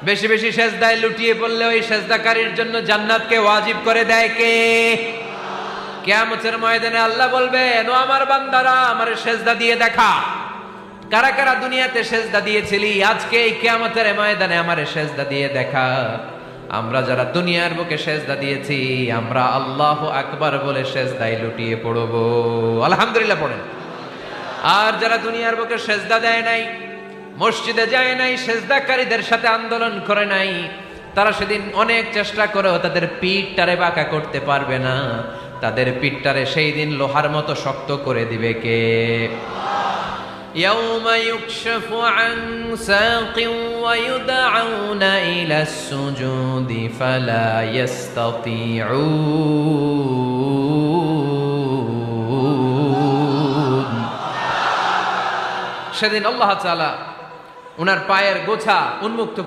বেশি বেশি সেজদায় লুটিয়ে পড়লে ওই সেজদাকারীর জন্য জান্নাতকে ওয়াজিব করে দেয় কে? কিয়ামতের ময়দানে আল্লাহ বলবেন, ও আমার বান্দারা, আমার সেজদা দিয়ে দেখা। কারা কারা দুনিয়াতে সেজদা দিয়েছিলি, আজকে এই কিয়ামতের ময়দানে আমার সেজদা দিয়ে দেখা। আমরা যারা দুনিয়ার বুকে সেজদা দিয়েছি, আমরা আল্লাহু আকবার বলে সেজদায় লুটিয়ে পড়ব। আলহামদুলিল্লাহ পড়েন। আর যারা দুনিয়ার বুকে সেজদা দেয় নাই, মসজিদে যায় নাই, সেজদাকারীদের সাথে আন্দোলন করে নাই, তারা সেদিন অনেক চেষ্টা করেও তাদের পিঠটারে বাঁকা করতে পারবে না। তাদের পিঠটারে সেই দিন লোহার মতো শক্ত করে দিবে কে? ইয়াউমা ইউকশাফু আন সাকিন ওয়া ইউদআউনা ইলা সুজুদি ফালা ইস্তাতিউন। সেদিন আল্লাহ তাআলা ওনার পায়ের গোছা উন্মুক্ত